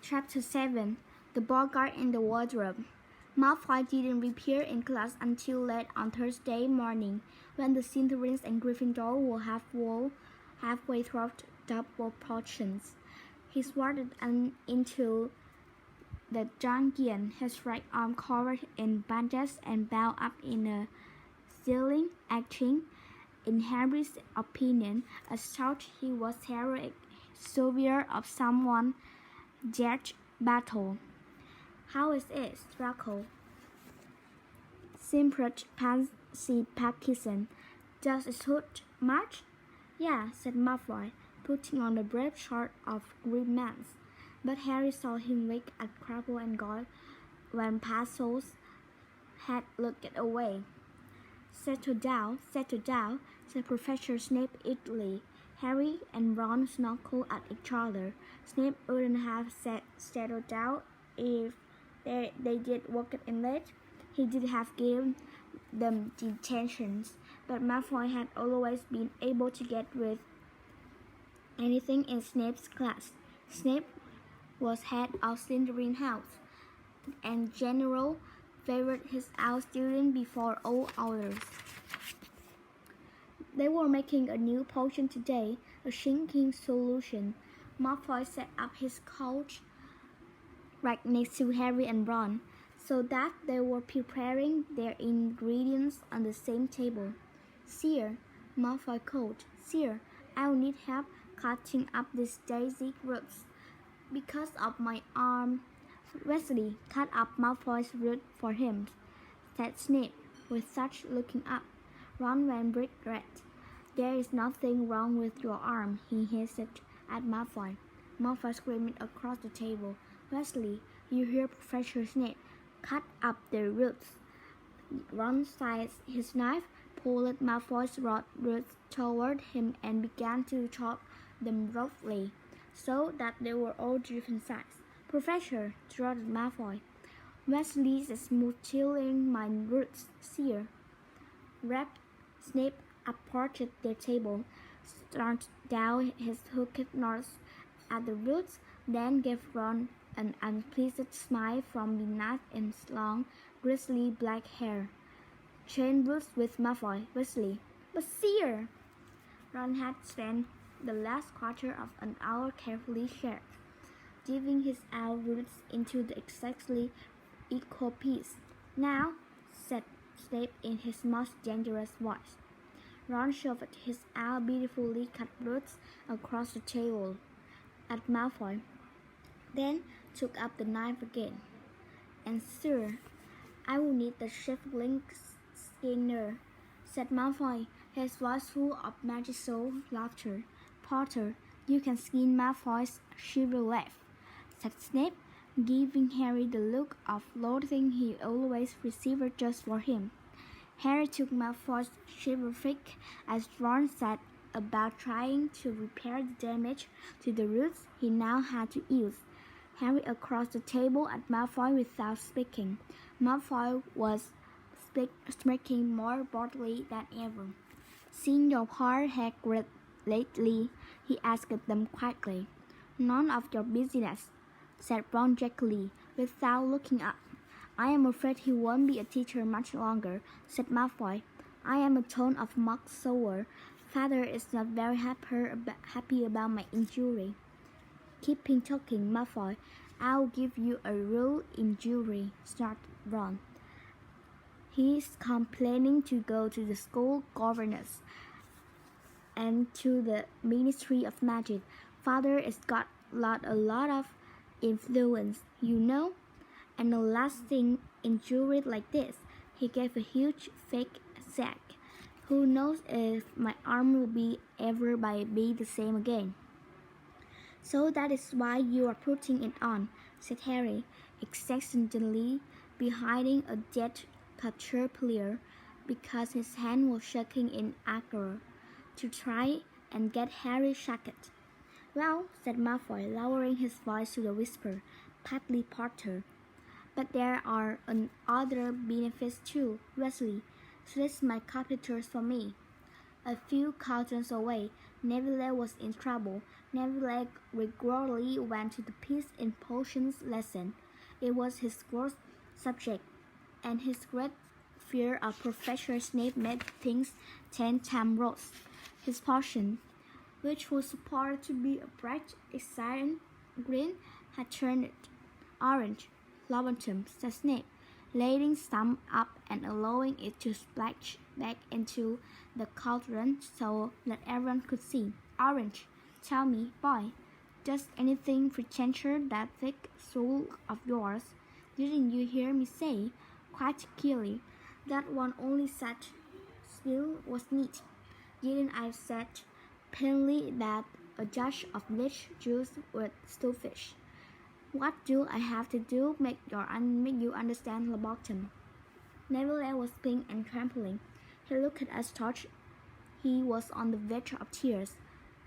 Chapter 7 The Bogart in the Wardrobe. Malfoy didn't reappear in class until late on Thursday morning, when the Slytherins and Gryffindor were halfway through double portions. He swarmed into the dungeon, his right arm covered in bandages and bound up in a ceiling, acting, in Harry's opinion, as though he was heroic savior of someone death battle. How is it, Draco? Simpered Pansy Parkinson. Does it hurt much? Yeah, said Malfoy, putting on a brave sort of grimace. But Harry saw him wink at Crabble and Goyle when Passos had looked away. Settle down, said Professor Snape eagerly. Harry and Ron snarled at each other. Snape wouldn't have said settle down if they did walk in late. He did have given them detentions, but Malfoy had always been able to get with anything in Snape's class. Snape was head of Slytherin House, and general favored his own student before all others. They were making a new potion today, a shrinking solution. Malfoy set up his couch right next to Harry and Ron, so that they were preparing their ingredients on the same table. Sir, Malfoy called, Sir, I'll need help cutting up these daisy roots. Because of my arm, Weasley cut up Malfoy's root for him, said Snape, with such looking up. Ron went brick red. There is nothing wrong with your arm, he hissed at Malfoy. Malfoy screamed across the table. Weasley, you hear Professor Snape. Cut up the roots. Ron seized his knife, pulled Malfoy's roots toward him, and began to chop them roughly, so that they were all different sizes. Professor, drawled Malfoy. Weasley is mutilating my roots, sir. Rapped Snape approached the table, stared down his hooked nose at the roots, then gave Ron an unpleasant smile from beneath his long, grizzly black hair. Chain roots with Malfoy, Weasley. But sir! Ron had spent the last quarter of an hour carefully shaved, diving his own roots into the exactly equal piece. Now, said Snape in his most dangerous voice. Ron shoved his own beautifully cut roots across the table at Malfoy, then took up the knife again. And sir, I will need the shuffling skinner, said Malfoy, his voice full of magical laughter. Potter, you can skin Malfoy's shiver left, said Snape, giving Harry the look of loathing he always received just for him. Harry took Malfoy's shiver thick as Ron set about trying to repair the damage to the roots he now had to use. Harry across the table at Malfoy without speaking. Malfoy was speaking more boldly than ever. Seeing your heart had great lately, he asked them quietly. None of your business, said Ron jerkily, without looking up. I am afraid he won't be a teacher much longer, said Malfoy. I am a ton of mock sour. Father is not very happy about my injury. Keeping talking, Malfoy. I'll give you a real injury, snarled Ron. He's complaining to go to the school governess and to the Ministry of Magic. Father has got a lot of influence, you know? And a lasting injury like this, he gave a huge fake sack. Who knows if my arm will ever be the same again? So that is why you are putting it on, said Harry, expectantly behind a dead caterpillar, because his hand was shaking in anger, to try and get Harry shaken. Well, said Malfoy, lowering his voice to a whisper, partly Potter. But there are other benefits too, Weasley. Slit my competitors for me. A few cauldrons away, Neville was in trouble. Neville regularly went to the Peace in Potions lesson. It was his worst subject, and his great fear of Professor Snape made things 10 times worse. His potion, which was supposed to be a bright, exciting green, had turned orange. Longbottom, said Snape, lighting some up and allowing it to splash back into the cauldron so that everyone could see. Orange, tell me, boy, does anything pretentious that thick soul of yours? Didn't you hear me say, quite clearly, that one only such skill was neat? Didn't I say plainly that a dash of bleach juice would still fish? What do I have to do make you understand, Longbottom? Neville was pink and trembling. He looked at us touched. He was on the verge of tears.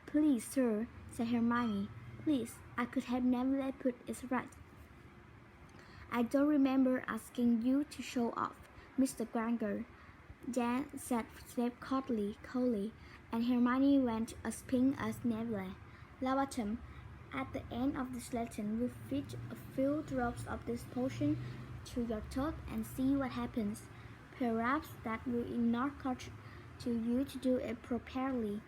Please, sir, said Hermione. Please, I could have Neville put it right. I don't remember asking you to show off, Mr. Granger. Dan said Snape coldly, and Hermione went as pink as Neville. Longbottom, at the end of this lesson, we'll feed a few drops of this potion to your throat and see what happens. Perhaps that will encourage to you to do it properly.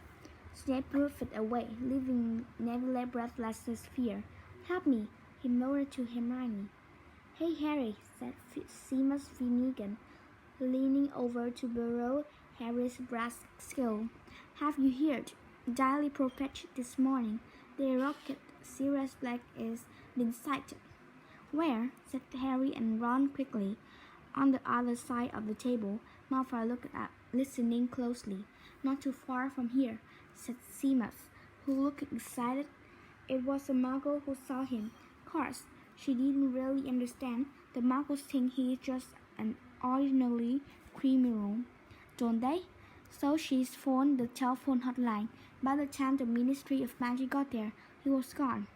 Snape moved it away, leaving Neville breathless with fear. Help me, he murmured to Hermione. Hey, Harry, said Seamus Finnegan, leaning over to borrow Harry's brass skill. Have you heard? Daily Prophet this morning. The rocket Sirius Black is being sighted. Where? Said Harry and Ron quickly. On the other side of the table. Malfoy looked up, listening closely. Not too far from here, said Seamus, who looked excited. It was a Muggle who saw him. Of course, she didn't really understand. The Muggles think he is just an ordinary criminal, don't they? So she's phoned the telephone hotline. By the time the Ministry of Magic got there, he was gone.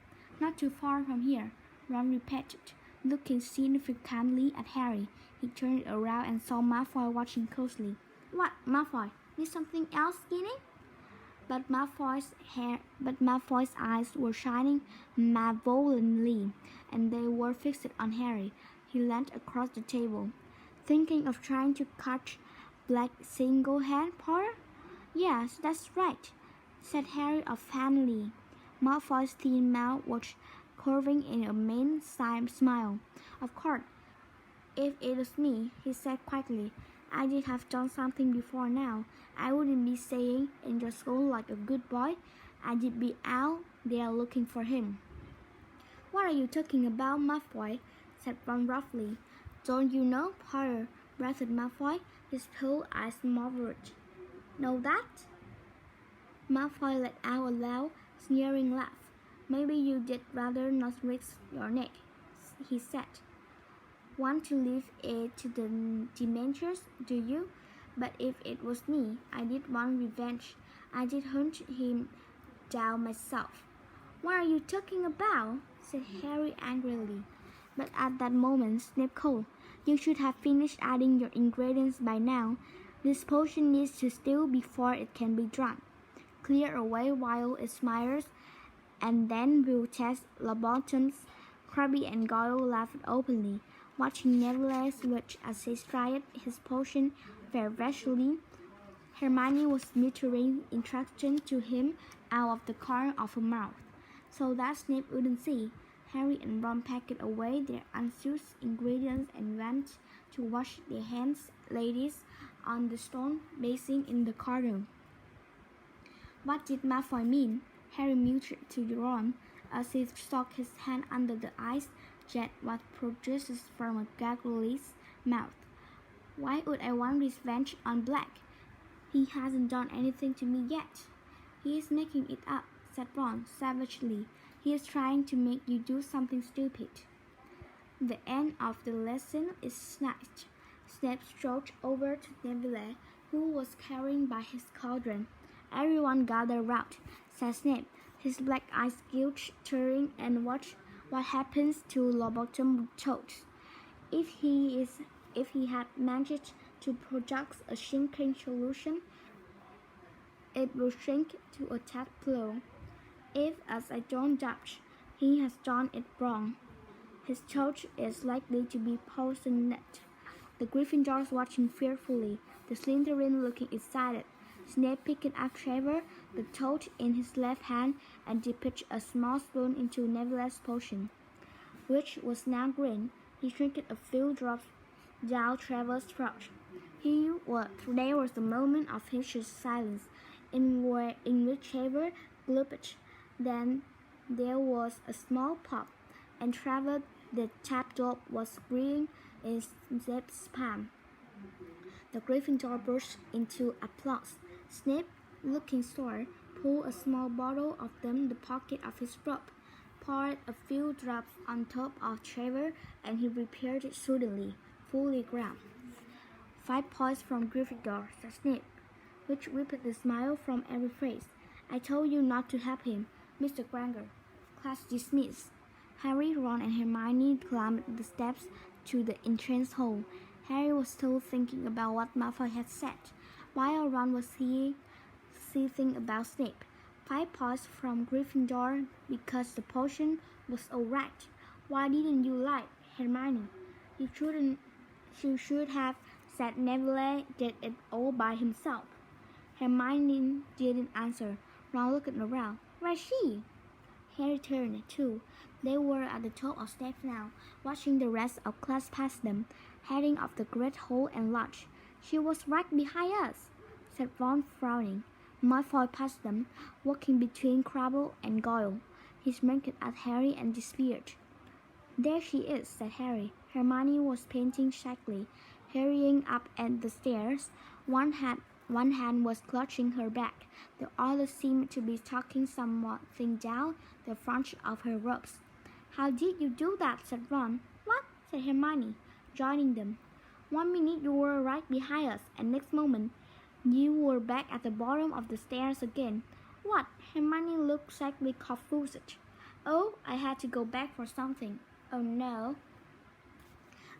Not too far from here, Ron repeated, looking significantly at Harry. He turned around and saw Malfoy watching closely. What, Malfoy? Need something else, Skinny? But Malfoy's eyes were shining malevolently, and they were fixed on Harry. He leaned across the table. Thinking of trying to catch Black single-handed, Potter? Yes, that's right, said Harry offhandedly. Malfoy's thin mouth was curving in a mean smile. Of course, if it was me, he said quietly, I did have done something before now. I wouldn't be staying in your school like a good boy. I did be out there looking for him. What are you talking about, Malfoy? Said Ron roughly. Don't you know, Potter? Breathed Malfoy, his pale eyes marveled. Know that? Malfoy let out a loud, sneering laugh. Maybe you did rather not risk your neck, he said. Want to leave it to the Dementors, do you? But if it was me, I did want revenge. I did hunt him down myself. What are you talking about? Said Harry angrily. But at that moment, Snape called. You should have finished adding your ingredients by now. This potion needs to stew before it can be drunk. Clear away while it smears, and then we'll test Longbottom's. Crabbe and Goyle laughed openly, watching Neville watch as he tried his potion feverishly. Hermione was muttering instructions to him out of the corner of her mouth, so that Snape wouldn't see. Harry and Ron packed away their unused ingredients and went to wash their hands, ladies, on the stone basin in the corner. What did Malfoy mean? Harry muttered to Ron as he stuck his hand under the ice jet what produces from a gargoyle's mouth. Why would I want revenge on Black? He hasn't done anything to me yet. He is making it up, said Ron savagely. He is trying to make you do something stupid. The end of the lesson is snatched. Snape strode over to Neville, who was carrying by his cauldron. Everyone gather round, said Snape, his black eyes glittering, and watch what happens to Longbottom toads. If he had managed to produce a shrinking solution, It will shrink to a tadpole. If, as I don't judge, he has done it wrong, his torch is likely to be poisoned. The Gryffindors watching fearfully, the Slytherin looking excited. Snape picked up Trevor, the torch in his left hand, and dipped a small spoon into Neville's potion, which was now green. He drank a few drops down Trevor's throat. There was a moment of anxious silence, in which Trevor gulped. Then there was a small pop, and Trevor, the tadpole, was breathing in Snape's palm. The Gryffindor burst into applause. Snape, looking sore, pulled a small bottle of them the pocket of his robe, poured a few drops on top of Trevor, and he repaired it suddenly, fully ground. 5 points from Gryffindor, said Snape, which whipped a smile from every face. I told you not to help him, Mr. Granger. Class dismissed. Harry, Ron, and Hermione climbed the steps to the entrance hall. Harry was still thinking about what Malfoy had said, while Ron was seething about Snape. 5 points from Gryffindor because the potion was all right. Why didn't you lie, Hermione? You should have said Neville did it all by himself. Hermione didn't answer. Ron looked around. Where's she? Harry turned, too. They were at the top of steps now, watching the rest of class pass them, heading off the great hall and lodge. She was right behind us, said Ron, frowning. Malfoy passed them, walking between Crabbe and Goyle. He smirked at Harry and disappeared. There she is, said Harry. Hermione was panting shakily, hurrying up at the stairs. One hand was clutching her back. The other seemed to be tucking something down the front of her robes. How did you do that? Said Ron. What? Said Hermione, joining them. 1 minute you were right behind us, and next moment you were back at the bottom of the stairs again. What? Hermione looked slightly confused. Oh, I had to go back for something. Oh no.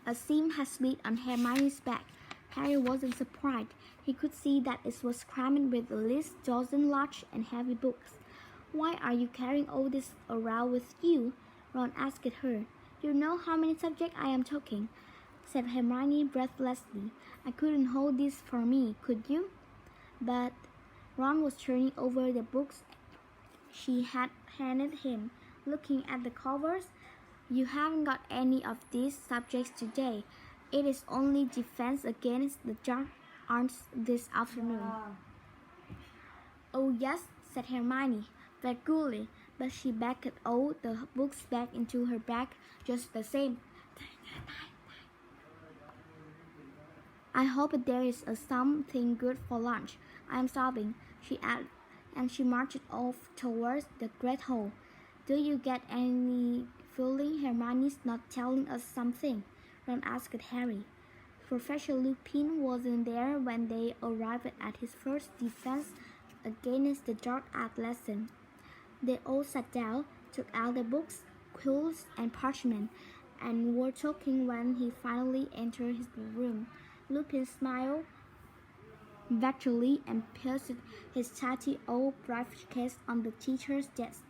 A seam had split on Hermione's back. Harry wasn't surprised. He could see that it was crammed with at least a dozen large and heavy books. Why are you carrying all this around with you? Ron asked her. You know how many subjects I am taking, said Hermione breathlessly. I couldn't hold this for me, could you? But Ron was turning over the books she had handed him, looking at the covers. You haven't got any of these subjects today. It is only defense against the dark arts this afternoon. Oh yes, said Hermione, vaguely, but she packed all the books back into her bag just the same. I hope there is something good for lunch. I am starving, she added, and she marched off towards the great hall. Do you get any feeling Hermione's not telling us something? Ron asked Harry. Professor Lupin wasn't there when they arrived at his first defense against the dark art lesson. They all sat down, took out the books, quills, and parchment, and were talking when he finally entered his room. Lupin smiled vaguely and placed his tatty old briefcase on the teacher's desk.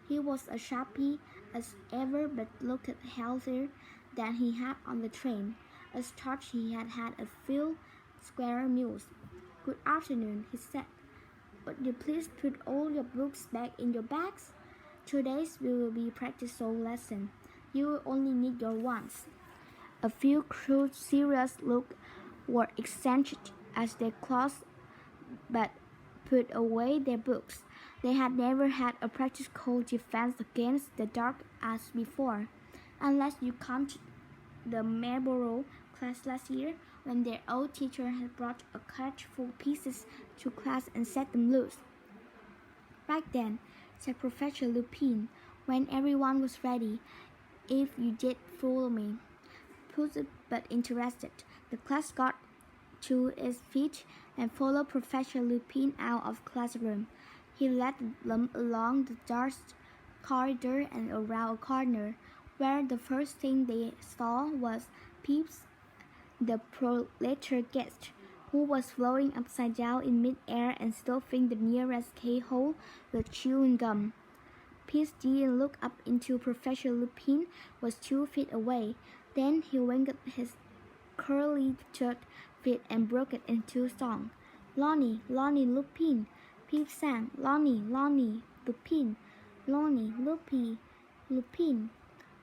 He was as shabby as ever, but looked healthier than he had on the train. As thought he had had a few square meals. Good afternoon, he said. Would you please put all your books back in your bags? Today's will be practical lesson. You will only need your ones. A few crude, serious looks were exchanged as they closed but put away their books. They had never had a practical defense against the dark as before, unless you count the Marlborough class last year, when their old teacher had brought a cart full of pieces to class and set them loose. Right then, said Professor Lupin, when everyone was ready, if you did follow me. Puzzled but interested, the class got to its feet and followed Professor Lupin out of the classroom. He led them along the dark corridor and around a corner, where the first thing they saw was Peeves, the proletaire guest, who was floating upside down in mid-air and stuffing the nearest keyhole with chewing gum. Pete didn't look up until Professor Lupin was 2 feet away. Then he wiggled his curly toed feet and broke it into song. Lonnie, Lonnie, Lupin. Pete sang, Lonnie, Lonnie, Lupin. Lonnie, Lupin.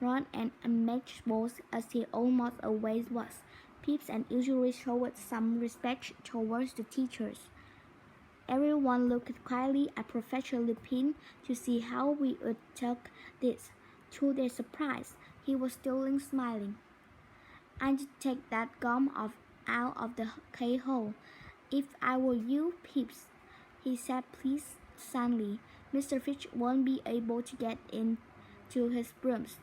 Ron and amazed both as he almost always was. Peeps and usually showed some respect towards the teachers. Everyone looked quietly at Professor Lupin to see how we would take this. To their surprise, he was still smiling. I'd take that gum out of the keyhole. If I were you, Peeps, he said pleasantly. Mr. Fitch won't be able to get into his rooms.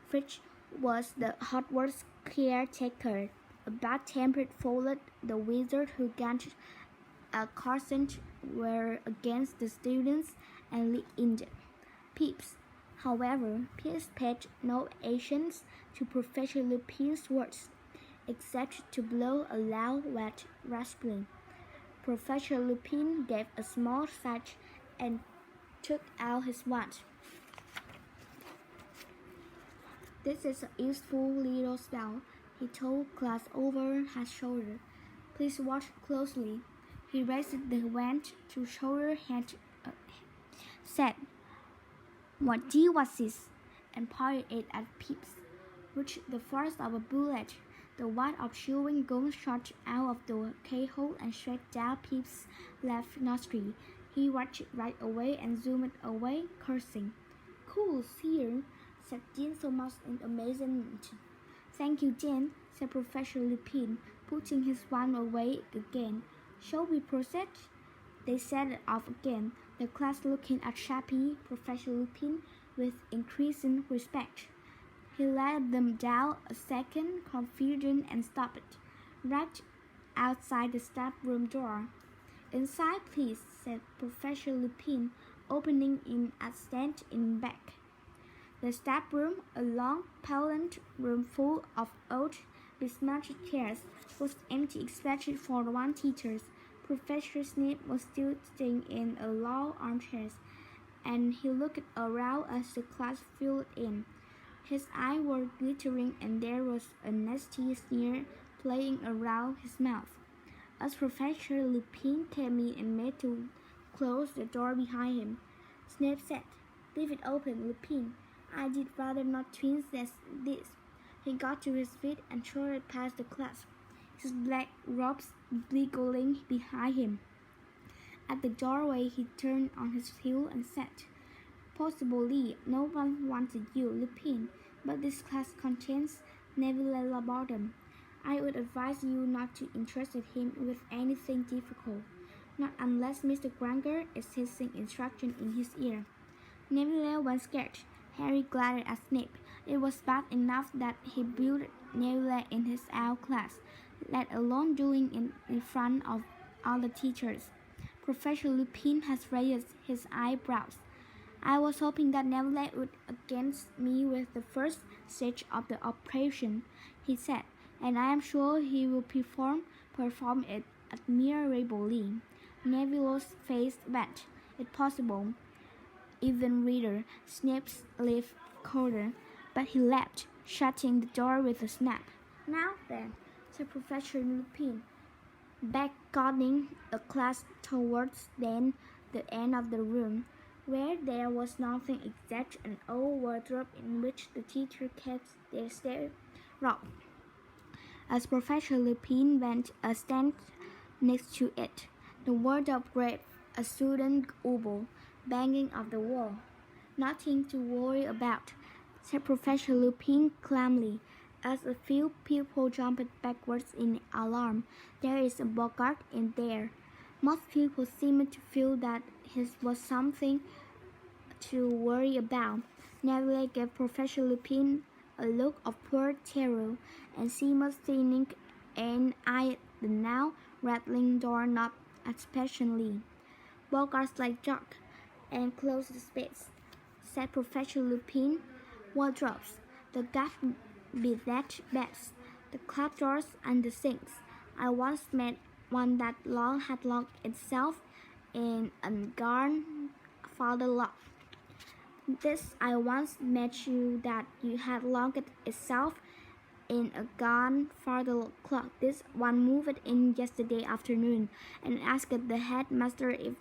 Fitch was the Hogwarts caretaker, a bad-tempered followed the wizard who gained a crescent were against the students and lead Peeps. However, Peeps paid no attention to Professor Lupin's words, except to blow a loud wet raspling. Professor Lupin gave a small sigh and took out his wand. This is a useful little spell, he told class over his shoulder. Please watch closely. He raised the wand to shoulder and said, What was this? And pointed it at Peeps, which the force of a bullet. The wad of chewing gum shot out of the keyhole and straight down Peeps' left nostril. He watched right away and zoomed away, cursing. Cool, here, said Jean Thomas in amazement. Thank you, Jean, said Professor Lupin, putting his wand away again. Shall we proceed? They set it off again, the class looking at Chappie, Professor Lupin, with increasing respect. He led them down a second confident and stopped, right outside the staff room door. Inside, please, said Professor Lupin, opening in a stand in back. The staff room, a long, paled room full of old, besmirched chairs, was empty except for one teacher. Professor Snape was still sitting in a low armchair, and he looked around as the class filled in. His eyes were glittering, and there was a nasty sneer playing around his mouth. As Professor Lupin came in and made to close the door behind him, Snape said, Leave it open, Lupin. I did rather not twins as this. He got to his feet and trotted past the class, his black robes wiggling behind him. At the doorway, he turned on his heel and said, Possibly no one wanted you, Lupin, but this class contains Neville Longbottom. I would advise you not to entrust him with anything difficult, not unless Mr. Granger is hissing instruction in his ear. Neville was scared. Harry glared at Snape. It was bad enough that he bullied Neville in his own class, let alone doing it in front of all the teachers. Professor Lupin has raised his eyebrows. I was hoping that Neville would against me with the first stage of the operation, he said, and I am sure he will perform it admirably. Neville's face went. It's possible. Even reader, Snape's lip colder, but he left, shutting the door with a snap. Now then, said Professor Lupin, beckoning the class towards then the end of the room, where there was nothing except an old wardrobe in which the teacher kept their staff robe. As Professor Lupin went a stand next to it, the wardrobe gave a sudden oboe, banging off the wall. Nothing to worry about, said Professor Lupin calmly, as a few people jumped backwards in alarm. There is a Bogart in there. Most people seemed to feel that his was something to worry about. Neville gave Professor Lupin a look of pure terror, and seemed cynic and eyed the now rattling doorknob especially. Bogart's like Jock, and close the space, said Professor Lupin. Wardrobes, the gas-beaded beds, the cupboards and the sinks, I once met one that had locked itself in a grandfather lock. This I once met you that you had locked itself in a grandfather clock. This one moved in yesterday afternoon and asked the headmaster if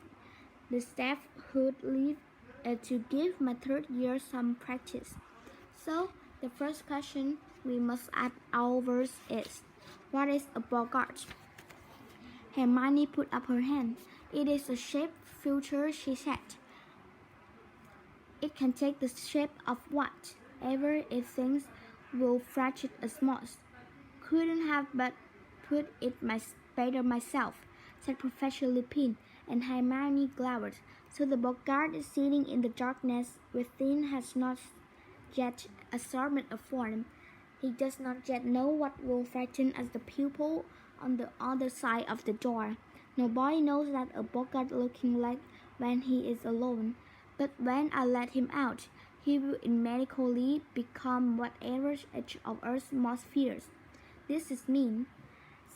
the staff would leave to give my third year some practice. So, the first question we must ask ourselves is, what is a bogart? Hermione put up her hand. It is a shape future, she said. It can take the shape of whatever it thinks will fetch it as most. Couldn't have but put it better myself, said Professor Lupin, and Hermione glowered. So the bogart is sitting in the darkness within has not yet assumed a form. He does not yet know what will frighten as the pupil on the other side of the door. Nobody knows that a bogart looking like when he is alone. But when I let him out, he will immediately become whatever each of us most fears. This is mean,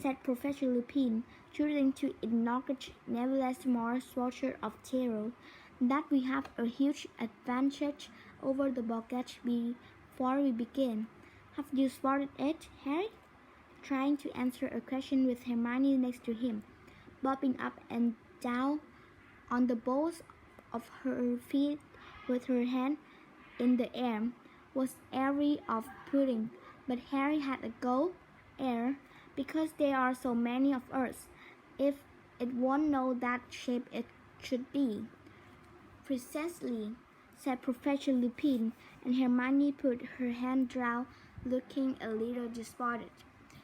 said Professor Lupin, choosing to acknowledge nevertheless more torture of terror, that we have a huge advantage over the bogart before we begin. Have you spotted it, Harry? Trying to answer a question with Hermione next to him, bobbing up and down on the balls of her feet with her hand in the air, was airy of pudding, but Harry had a go air because there are so many of us. If it won't know that shape it should be. Precisely, said Professor Lupin, and Hermione put her hand down, looking a little despondent.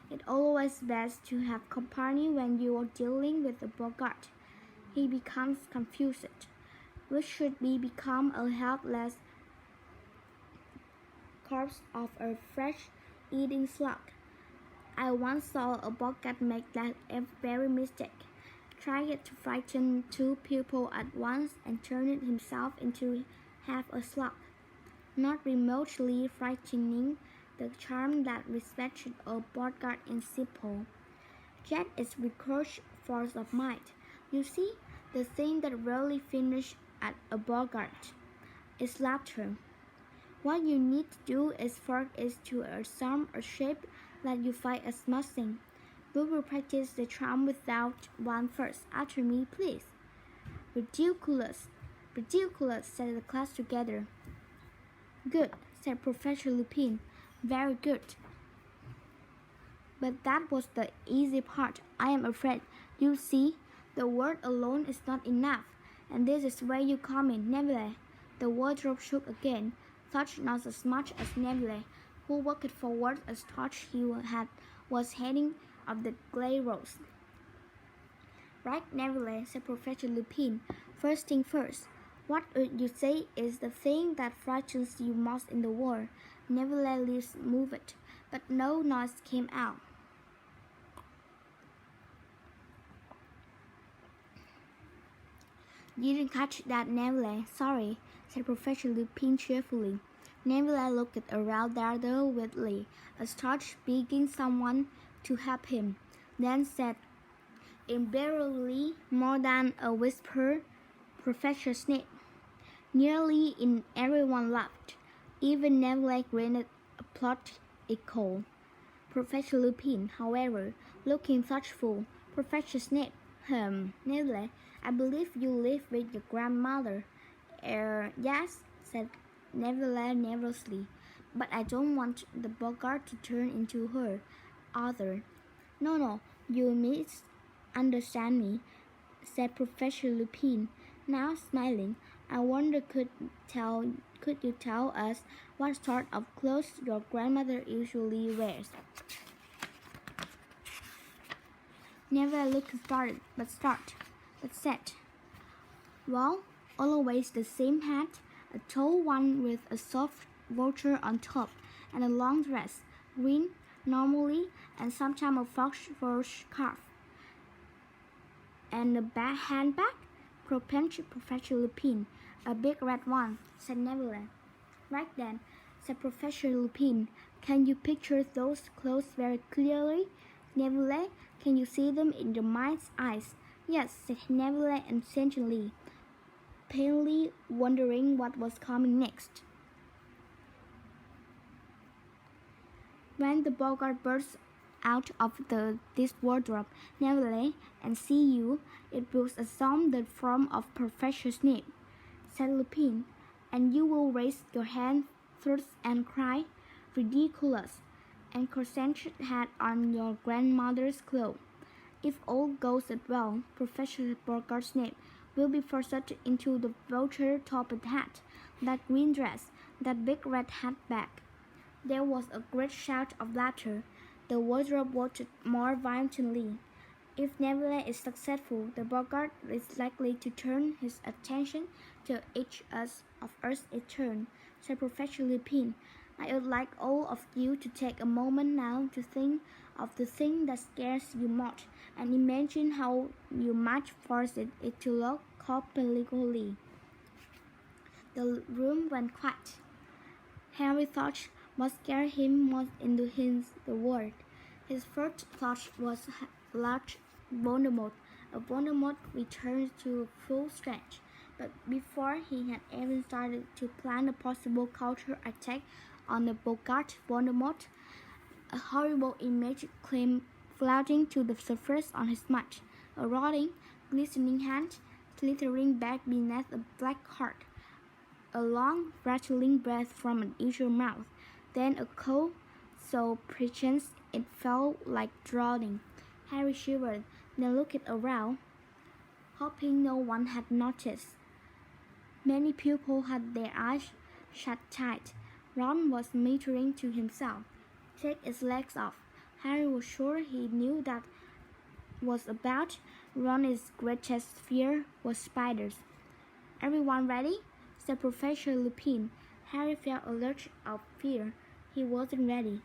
It's always best to have company when you are dealing with a bogart. He becomes confused. Which should be become a helpless corpse of a fresh-eating slug. I once saw a bogart make that very mistake. Tried to frighten two people at once and turned himself into half a slug, not remotely frightening the charm that respected a bogart in simple. Yet its recourse force of might. You see, the thing that really finishes at a bogart is laughter. What you need to do is to assume a shape that you find as missing. We will practice the charm without one first. After me, please. Ridiculous, ridiculous, said the class together. Good, said Professor Lupin. Very good. But that was the easy part, I am afraid. You see, the word alone is not enough, and this is where you come in, Neville. The wardrobe shook again, touched not as much as Neville, who walked forward as thought he was heading up the Grey Rose. Right, Neville, said Professor Lupin. First thing first, what would you say is the thing that frightens you most in the world? Neville's lips moved, but no noise came out. Didn't catch that, Neville. Sorry, said Professor Lupin cheerfully. Neville looked around rather weirdly, as thought begging someone to help him, then said, invariably, more than a whisper, Professor Snape. Nearly everyone laughed. Even Neville grinned a plot echo. Professor Lupin, however, looking thoughtful. Professor Snape, Neville, I believe you live with your grandmother. Yes, said Neville nervously, but I don't want the bogart to turn into her, Arthur. No, you misunderstand me, said Professor Lupin, now smiling. I wonder could you tell us what sort of clothes your grandmother usually wears? Neville looked startled, but said, well, always the same hat, a tall one with a soft vulture on top, and a long dress, green, normally, and sometimes a fox fur scarf. And a handbag? Propensed Professor Lupin. A big red one, said Neville. Right then, said Professor Lupin. Can you picture those clothes very clearly? Neville, can you see them in your mind's eyes? Yes, said Neville impatiently, plainly wondering what was coming next. When the Boggart burst out of this wardrobe, Neville, and see you, it will assume the form of Professor Snape, said Lupin, and you will raise your hand first and cry, ridiculous, and concentrate head on your grandmother's cloak. If all goes well, Professor Boggart Snape will be forced into the vulture-topped hat, that green dress, that big red hat bag. There was a great shout of laughter. The wardrobe watched more violently. If Neville is successful, the Boggart is likely to turn his attention to each of us in turn, said Professor Lupin. I would like all of you to take a moment now to think of the thing that scares you most, and imagine how you might force it to look completely. The room went quiet. Harry thought what scared him most in the world. His first thought was large Voldemort. A Voldemort returned to full strength. But before he had even started to plan a possible counter attack on the Boggart Voldemort, a horrible image came floating to the surface on his mind. A rotting, glistening hand slithering back beneath a black heart. A long, rattling breath from an unusual mouth. Then a cold, so precise it felt like drowning. Harry shivered, then looked around, hoping no one had noticed. Many pupils had their eyes shut tight. Ron was muttering to himself. Take his legs off. Harry was sure he knew that was about. Ron's greatest fear was spiders. Everyone ready? Said Professor Lupin. Harry felt a lurch of fear. He wasn't ready.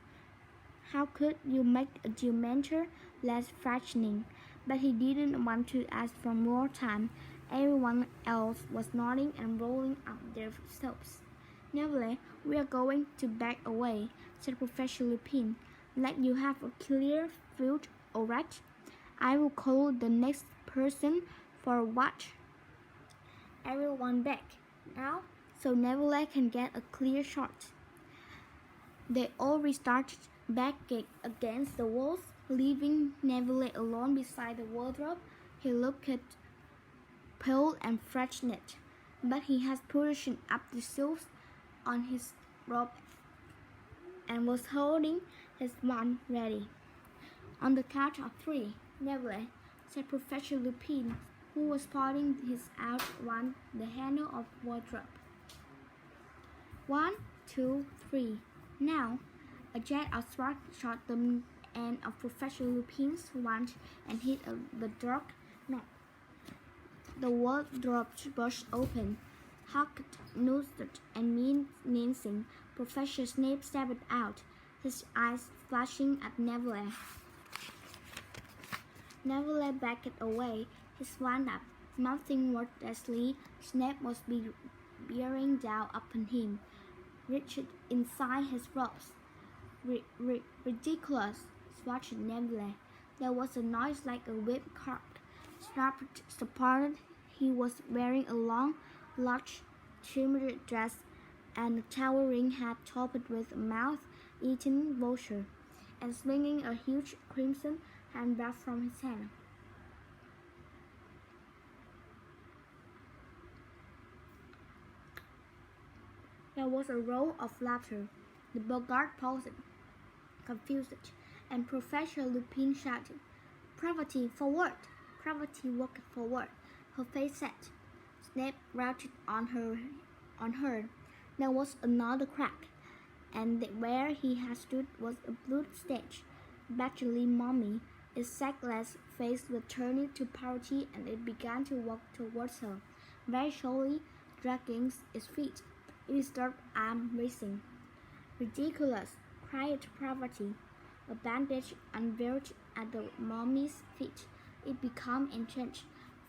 How could you make a Dementor less frightening? But he didn't want to ask for more time. Everyone else was nodding and rolling up their sleeves. Neville, we are going to back away, said Professor Lupin. Let you have a clear field, all right? I will call the next person for a watch. Everyone back now, so Neville can get a clear shot. They all restarted back against the walls, leaving Neville alone beside the wardrobe. He looked pale and frightened, but he had pushed up the sleeves on his robe and was holding his wand ready. On the count of 3, Neville, said Professor Lupin, who was pointing his out around the handle of the wardrobe. 1, 2, 3. Now, a jet of spark shot the end of Professor Lupin's wand and hit the dark knob. The wardrobe burst open. Hugged, noosed, and menacing, Professor Snape stepped out, his eyes flashing at Neville. Neville backed away, his wand up. Mouthing wordlessly, Snape was bearing down upon him, reached inside his robes. Ridiculous, swatched Neville. There was a noise like a whip cracked, snapped, supported. He was wearing a long, large, trimmed dress and a towering hat topped with a mouth-eating vulture, and swinging a huge crimson handbag from his hand. There was a roar of laughter. The Boggart paused, confused, and Professor Lupin shouted, "Parvati, forward!" Parvati walked forward, her face set. Snape routed on her. There was another crack, and where he had stood was a blood-stained, battery mummy. Its sightless face was turned to Parvati, and it began to walk towards her, very slowly, dragging its feet, its dark arm racing. "Ridiculous!" cried Parvati. A bandage unveiled at the mummy's feet. It became entrenched,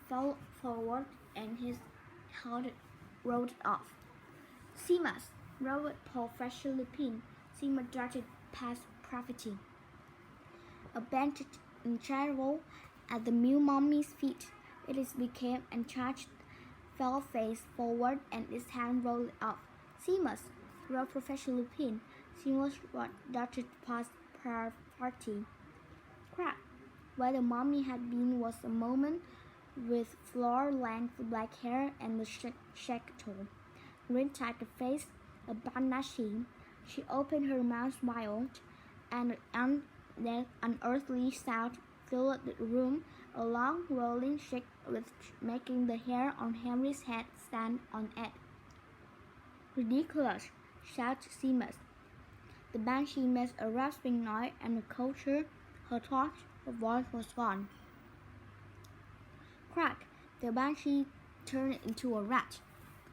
fell forward, and his head rolled off. "Seamus!" roared Professor Lupin. Seamus darted past Parvati. a bench and travel at the new mummy's feet. It became and charged, fell face forward, and its hand rolled up. Seamus, wrote Professor Lupin. Seamus darted past party. Crack! Where the mummy had been was a woman with floor-length black hair and a shackle. Red-tight face, a bandashi. She opened her mouth wide, and an unearthly sound filled the room, a long rolling shake making the hair on Henry's head stand on end. Ridiculous, shouted Seamus. The banshee made a rasping noise and a culture. Her thought, her voice was gone. Crack! The banshee turned into a rat,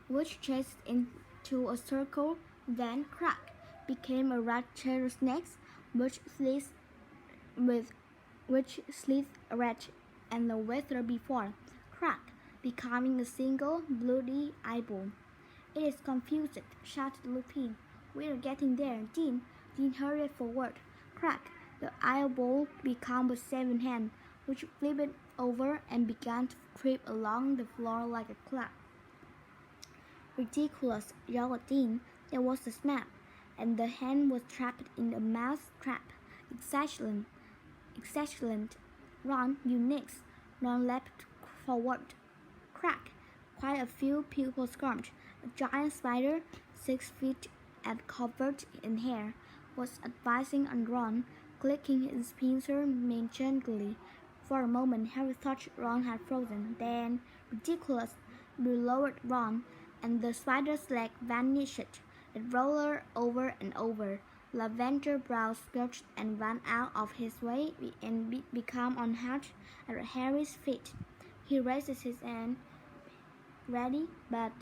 which chased into a circle, then crack! Became a rat terror snake, which slid rat and the weather before, crack! Becoming a single bloody eyeball. It is confused, shouted Lupin. We are getting there, Dean. Dean hurried forward. Crack! The eyeball became a seven hand, which flipped over and began to creep along the floor like a cloud. Ridiculous, yelled Dean. There was a snap, and the hand was trapped in a mouse trap. Excellent. Ron, you next. Ron leapt forward. Crack! Quite a few people screamed. A giant spider, 6 feet and covered in hair, was advancing on Ron, clicking his pincer gently. For a moment, Harry thought Ron had frozen. Then, ridiculous, lowered Ron, and the spider's leg vanished. It rolled over and over. Lavender Brown scratched and ran out of his way and became unhurt at Harry's feet. He raised his hand. Ready? But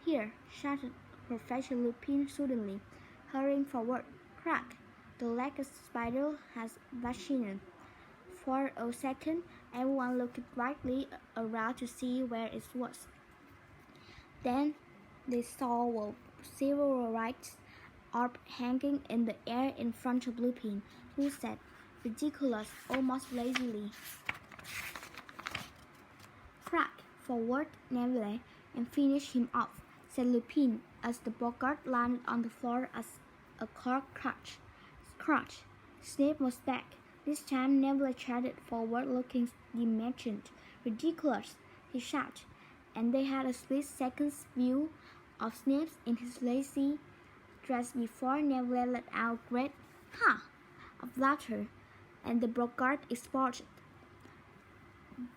here, shouted Professor Lupin suddenly, hurrying forward. Crack! The legged spider has vanished. For a second, everyone looked wildly around to see where it was. Then they saw several lights up hanging in the air in front of Lupin, who said, ridiculous, almost lazily. Crack! Forward, Neville, and finish him off, said Lupin, as the Boggart landed on the floor as a car crutch. Snape was back. This time Neville charged forward looking demented. Ridiculous, he shouted, and they had a split-second's view of Snape in his lacy dress before Neville let out a great "ha!" of laughter, and the Boggart exploded,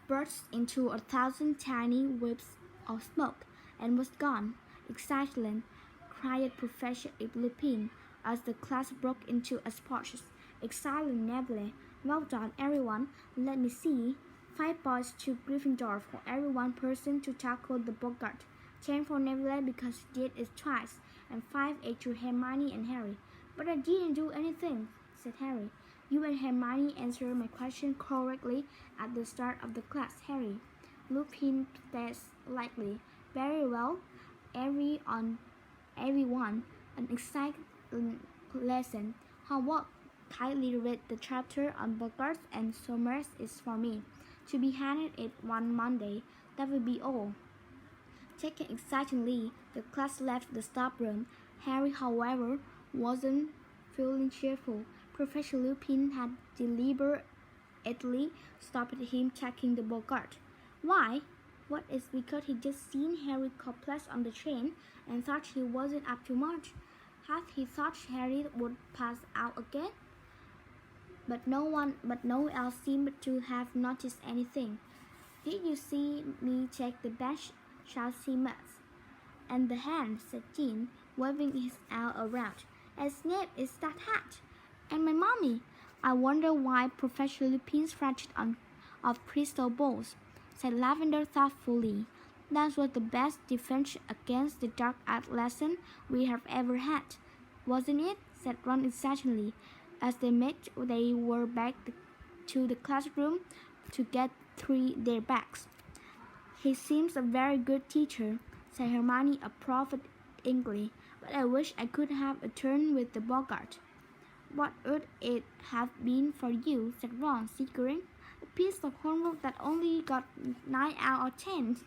burst into 1,000 tiny whiffs of smoke, and was gone. Excellent, cried Professor Lupin as the class broke into applause. Excellent, Neville. Well done, everyone. Let me see. 5 points to Gryffindor for every one person to tackle the Boggart. 10 for Neville because he did it twice, and 5 each to Hermione and Harry. But I didn't do anything, said Harry. You and Hermione answered my question correctly at the start of the class, Harry. Lupin said lightly. Very well, everyone. An exciting lesson. Homework. Kindly read the chapter on Boggarts and Somers is for me. To be handed it one Monday. That will be all. Taken excitedly, the class left the staff room. Harry, however, wasn't feeling cheerful. Professor Lupin had deliberately stopped him checking the Boggart. Why? What is because he just seen Harry Coppless on the train and thought he wasn't up to much? Had he thought Harry would pass out again? But no one else seemed to have noticed anything. Did you see me take the bench? Shouted Seamus. And the hand, said Dean, waving his arm around. And Snape is that hat. And my mommy. I wonder why Professor Lupin's fraction of crystal balls, said Lavender thoughtfully. That was the best defense against the dark art lesson we have ever had, wasn't it? Said Ron excitedly. As they were back to the classroom to get through their bags. He seems a very good teacher, said Hermione approvingly, but I wish I could have a turn with the Boggart. What would it have been for you? Said Ron, snickering. A piece of homework that only got 9 out of 10.